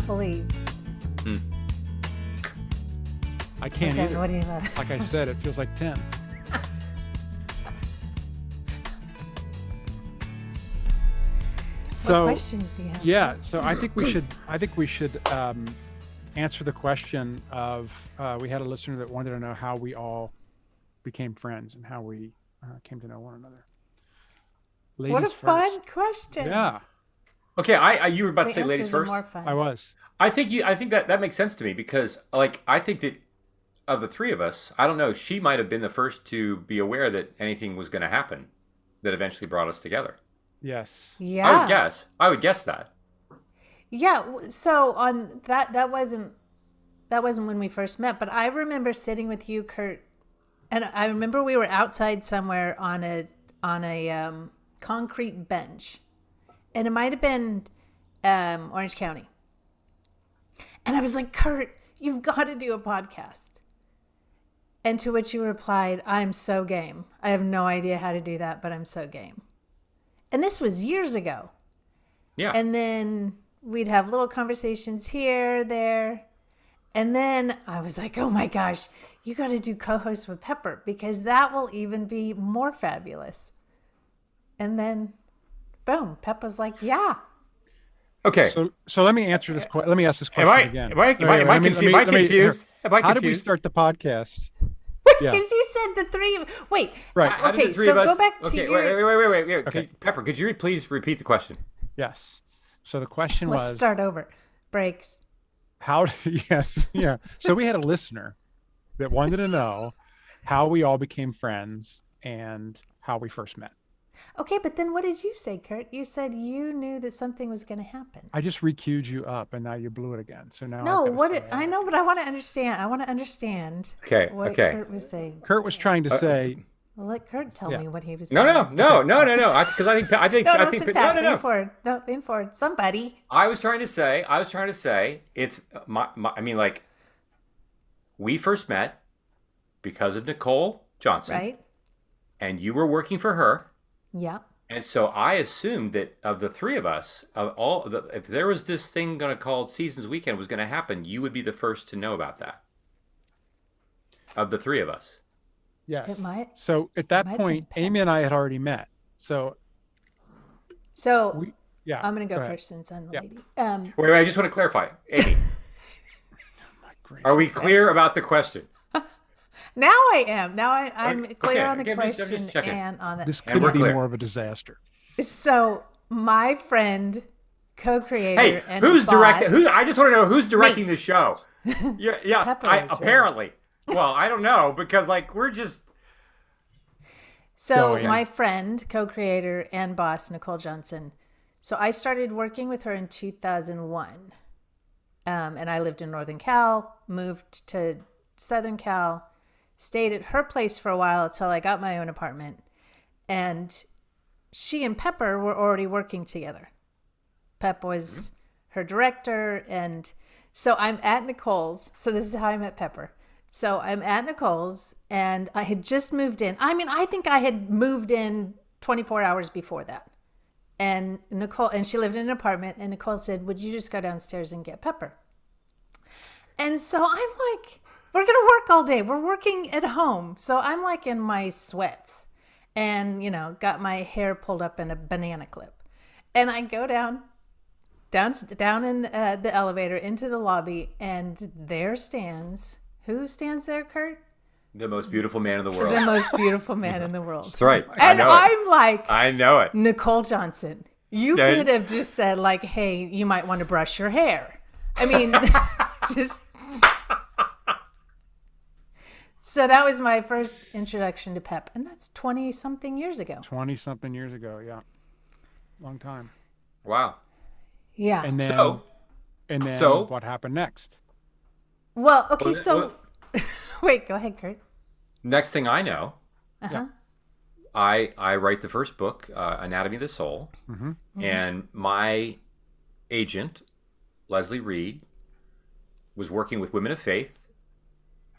believe. I can't Okay, either. what do you Like I said, it feels like 10. What questions do you have? Yeah, so I think we should answer the question of we had a listener that wanted to know how we all became friends and how we came to know one another. Ladies What a first. fun question. Yeah, Okay, you were about to say The ladies answers are first. more fun. I was. I think that makes sense to me because, like, I think that of the three of us, I don't know, she might have been the first to be aware that anything was going to happen that eventually brought us together. Yes. Yeah. I would guess that. Yeah. So on that wasn't when we first met, but I remember sitting with you, Kurt, and I remember we were outside somewhere on a concrete bench, and it might have been Orange County. And I was like, Kurt, you've got to do a podcast. And to which you replied, I'm so game. I have no idea how to do that, but I'm so game. And this was years ago. Yeah. And then we'd have little conversations here, there. And then I was like, oh my gosh, you got to do co-host with Pepper because that will even be more fabulous. And then, boom, Pepper's like, yeah. Okay. So let me answer this. Let me ask this question again. Am I confused? How did we start the podcast? Yeah. Because you said the three of... Wait. Right. How did Okay, the three so of us... go back to okay, your... wait. Okay. Pepper, could you please repeat the question? Yes. So the question Let's was... start over. Breaks. Yes. Yeah. So we had a listener that wanted to know how we all became friends and how we first met. Okay, but then what did you say, Kurt? You said you knew that something was going to happen. I just re-queued you up, and now you blew it again. So now No, I know, but I want to understand. I want to understand Okay, what okay. Kurt was saying. Kurt was trying to say... Well, let Kurt tell me what he was No. saying. Because I think No, lean forward. Somebody. I was trying to say it's we first met because of Nicole Johnson, Right? and you were working for her. Yeah. And so I assumed that of the three of us, if there was this thing going to called Seasons Weekend was going to happen, you would be the first to know about that. Of the three of us. Yes. It might. So at that might point, have been Amy and I had already met. So So yeah. I'm going to go ahead. first since I'm the Yeah. lady. Wait, I just want to clarify. Amy, are we clear about the question? Now I am. Now I'm clear okay, on the okay, I'm just question checking. and on the... This And could we're be clear. more of a disaster. So my friend, co-creator, Hey, and who's boss, directing? I just want to know who's directing Me. the show. Yeah. Pepper is Apparently. Well, I don't know because we're just. So Go ahead. my friend, co-creator, and boss, Nicole Johnson. So I started working with her in 2001. And I lived in Northern Cal, moved to Southern Cal, stayed at her place for a while until I got my own apartment. And she and Pepper were already working together. Pep was her director. And so I'm at Nicole's. So this is how I met Pepper. So I'm at Nicole's and I had just moved in. I think I had moved in 24 hours before that. And she lived in an apartment, and Nicole said, would you just go downstairs and get Pepper? And so I'm like, we're going to work all day. We're working at home. So I'm like in my sweats and, got my hair pulled up in a banana clip. And I go down in the elevator into the lobby, and there stands... Who stands there, Kurt? The most beautiful man in the world. The most beautiful man in the world. That's right. And I'm like, I know it. Nicole Johnson, you Yeah. could have just said like, hey, you might want to brush your hair. I mean, just... So that was my first introduction to Pep. And that's 20-something years ago. 20-something years ago, yeah. Long time. Wow. Yeah. And then, So- what happened next? Well, okay, so... Wait, go ahead, Kurt. Next thing I know, Uh-huh. I write the first book, Anatomy of the Soul, and my agent, Leslie Reed, was working with Women of Faith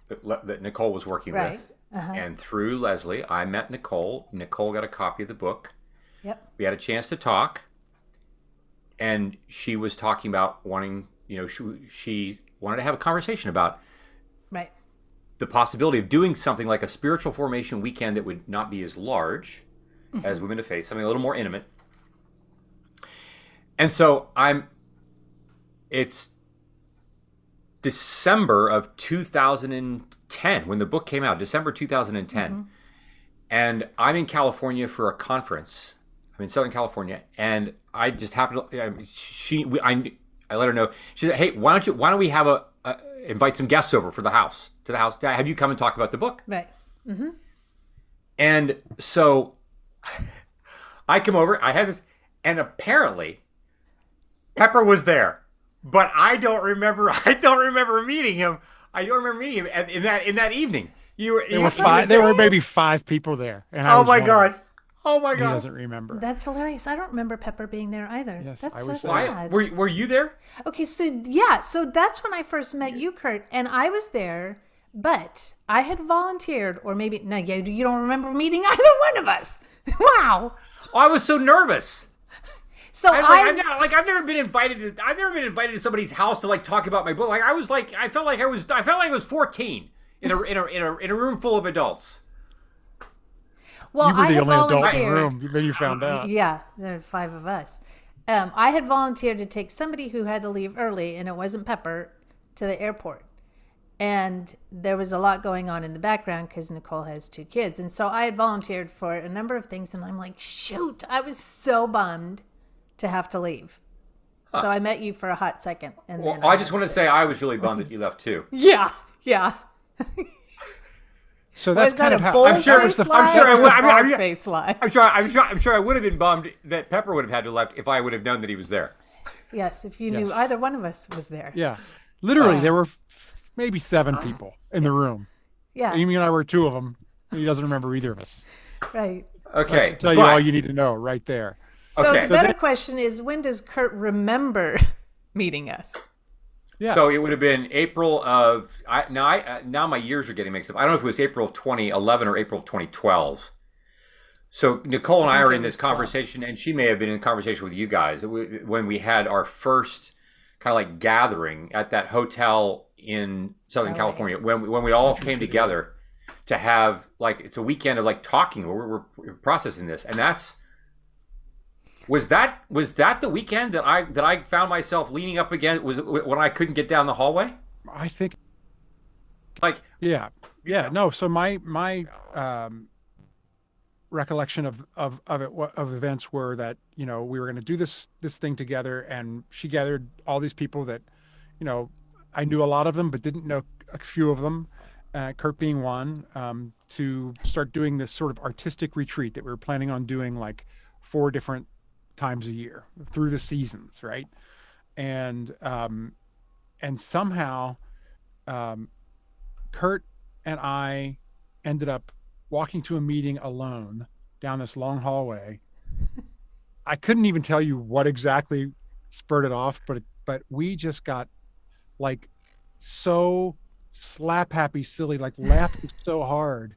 that Nicole was working Right. with. Uh-huh. And through Leslie, I met Nicole. Nicole got a copy of the book. Yep. We had a chance to talk, and she was talking about wanting she wanted to have a conversation about Right. the possibility of doing something like a spiritual formation weekend that would not be as large as Women of Faith, something a little more intimate. And so it's December of 2010 when the book came out, December 2010. And I'm in California for a conference. I'm in Southern California, and I just happened to, I let her know. She said, "Hey, why don't we have invite some guests over to the house, have you come and talk about the book?" Right. And so I come over, I had this, and apparently Pepper was there, but I don't remember meeting him. In that evening. There were maybe 5 people there. And oh my gosh. He doesn't remember. That's hilarious. I don't remember Pepper being there either. Yes, that's I so was there. sad. Were you there? Okay, so that's when I first met you, Kurt, and I was there, but I had volunteered, or maybe no, you don't remember meeting either one of us. Wow. Oh, I was so nervous. So I've never been invited to somebody's house to talk about my book. I felt like I was 14 in a room full of adults. well, You were I the had only adult in the volunteered. room. Then you found out. Yeah, there are 5 of us. I had volunteered to take somebody who had to leave early, and it wasn't Pepper, to the airport. And there was a lot going on in the background because Nicole has 2 kids. And so I had volunteered for a number of things, and I'm like, shoot, I was so bummed to have to leave. So I met you for a hot second. And Well, then I just want to say I was really bummed that you left too. Yeah. So that's Was that kind a of how bold sure- face I'm lie sure I or would- a I mean, hard I'm- face lie? I'm sure I would have been bummed that Pepper would have had to left if I would have known that he was there. Yes, if you knew Yes. either one of us was there. Yeah. Literally, there were maybe 7 people in the room. Yeah, Amy and I were 2 of them. He doesn't remember either of us. right. Okay, Tell you all you need to know right there. So Okay. the better question is, when does Kurt remember meeting us? Yeah. So it would have been April of now my years are getting mixed up. I don't know if it was April of 2011 or April of 2012. So Nicole and I are in this conversation, and she may have been in conversation with you guys when we had our first kind of gathering at that hotel in Southern California when we all came together to have it's a weekend of talking. We're processing this, and was that the weekend that I found myself leaning up against when I couldn't get down the hallway? I think. Yeah. No. So my recollection of events were that we were going to do this thing together, and she gathered all these people that I knew a lot of them but didn't know a few of them, Kurt being one, to start doing this sort of artistic retreat that we were planning on doing 4 different times a year through the seasons, right? And somehow Kurt and I ended up walking to a meeting alone down this long hallway. I couldn't even tell you what exactly spurred it off, but we just got so slap happy, silly, laughing so hard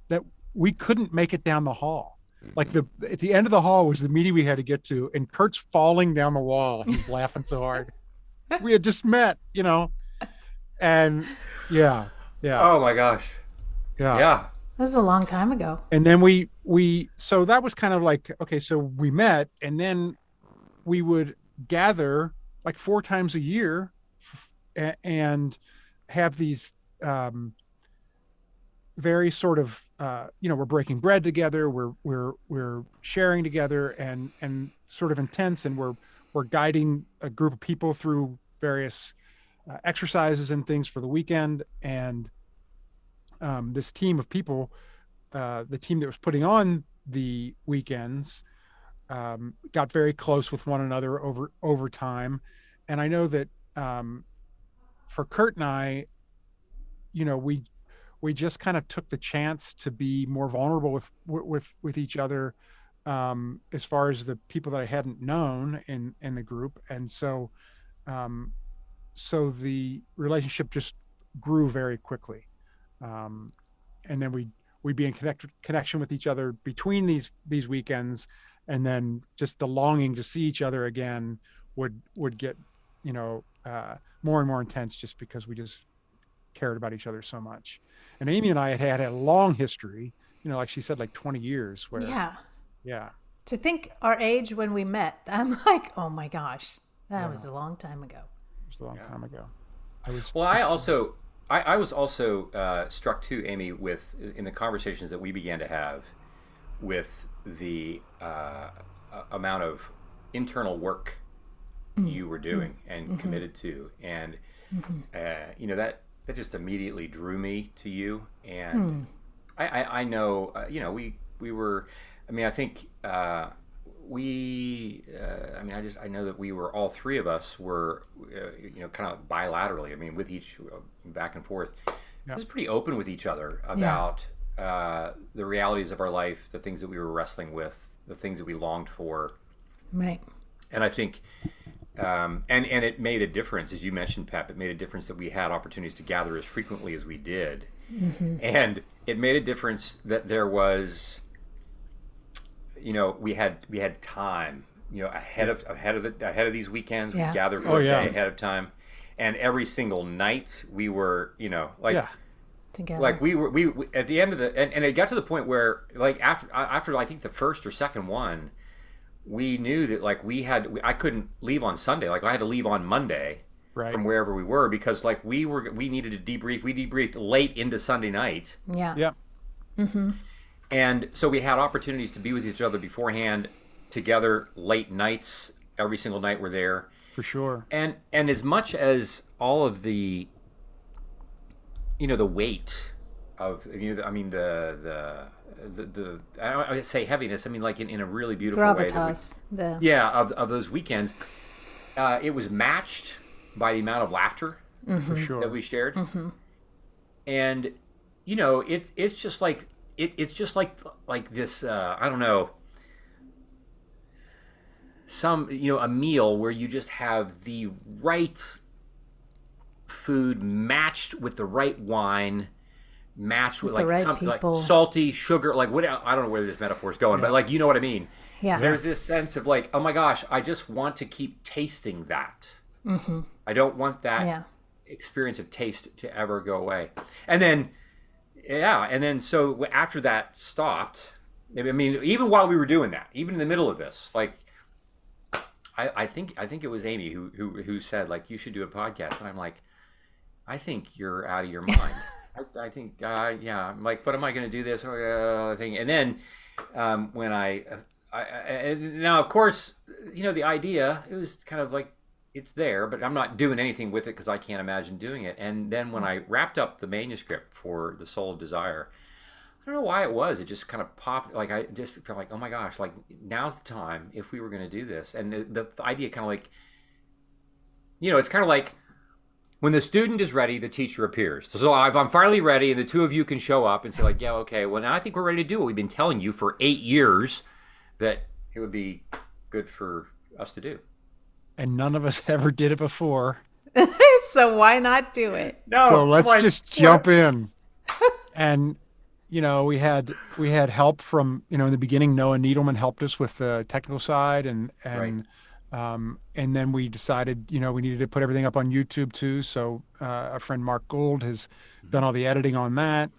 that we couldn't make it down the hall. At the end of the hall was the meeting we had to get to, and Kurt's falling down the wall. He's laughing so hard. We had just met, and yeah. Oh my gosh. Yeah. That was a long time ago. And then so that was kind of okay, so we met, and then we would gather 4 times a year and have these very sort of we're breaking bread together, we're sharing together, and sort of intense, and we're guiding a group of people through various exercises and things for the weekend. And this team of people, the team that was putting on the weekends, got very close with one another over time. And I know that for Kurt and I, we just kind of took the chance to be more vulnerable with each other, as far as the people that I hadn't known in the group. And so the relationship just grew very quickly. And then we'd be in connection with each other between these weekends, and then just the longing to see each other again would get more and more intense just because we just cared about each other so much. And Amy and I had a long history, like she said, like 20 years where, Yeah. yeah, To think our age when we met, I'm like, oh my gosh, that Yeah. was a long time ago. it was a long time ago. I was Well, I was also struck too, Amy, with in the conversations that we began to have with the amount of internal work you were doing and committed to, and that just immediately drew me to you. And I know we were. I mean, I think I know that we were, all three of us were, kind of bilaterally. I mean, with each back and forth, Yeah. just pretty open with each other about the realities of our life, the things that we were wrestling with, the things that we longed for. Right. And I think, and it made a difference, as you mentioned, Pep. It made a difference that we had opportunities to gather as frequently as we did, and it made a difference that there was, we had time, ahead of these weekends. We Yeah. gathered for a day ahead of time, and every single night we were, yeah, Together. like we at the end of and it got to the point where, like, after I think the first or second one, we knew that, like, I couldn't leave on Sunday. Like, I had to leave on Monday right. from wherever we were, because, like, we needed to debrief. We debriefed late into Sunday night, Yeah. Yeah. and so we had opportunities to be with each other beforehand, together, late nights. Every single night we're there, For sure. and as much as all of the the weight of, I mean, the I don't want to say heaviness. I mean, like, in a really beautiful way. Gravitas. Of those weekends, it was matched by the amount of laughter For sure. that we shared, and it's just like it's just like this. I don't know. A meal where you just have the right food matched with the right wine, matched with the like right something like people. salty sugar, like, what, I don't know where this metaphor is going, but, like, you know what I mean. Yeah. There's this sense of, like, oh my gosh, I just want to keep tasting that. I don't want that Yeah. experience of taste to ever go away. And then so after that stopped, I mean, even while we were doing that, even in the middle of this, like, I think it was Amy who said, like, you should do a podcast, and I'm like, I think you're out of your mind. I think, I'm like, what am I going to do this? Thing. And then when and now, of course, the idea, it was kind of like, it's there, but I'm not doing anything with it because I can't imagine doing it. And then when I wrapped up the manuscript for The Soul of Desire, I don't know why it was. It just kind of popped. Like, I just felt like, oh my gosh, like, now's the time if we were going to do this. And the idea kind of like, it's kind of like, when the student is ready, the teacher appears. So if I'm finally ready, and the two of you can show up and say, like, yeah, okay, well, now I think we're ready to do what we've been telling you for 8 years that it would be good for us to do. And none of us ever did it before. So why not do it? No, So let's just jump in. And we had help from, in the beginning, Noah Needleman helped us with the technical side, and then we decided, we needed to put everything up on YouTube too. So our friend Mark Gould has done all the editing on that.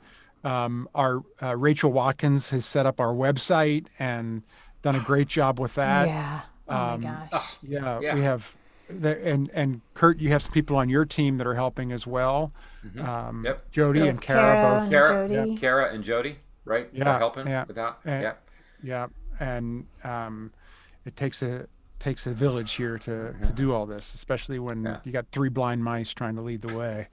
Our Rachel Watkins has set up our website and done a great job with that. Yeah. Oh my gosh. Yeah, Yeah. we have, and Kurt, you have some people on your team that are helping as well. Yep. Jody We and have Kara both. and Kara, Jody. Kara and Jody, right? Yeah, They're helping yeah. with that. And- Yeah. Yeah, and it takes a village here to do all this, especially when you got 3 blind mice trying to lead the way.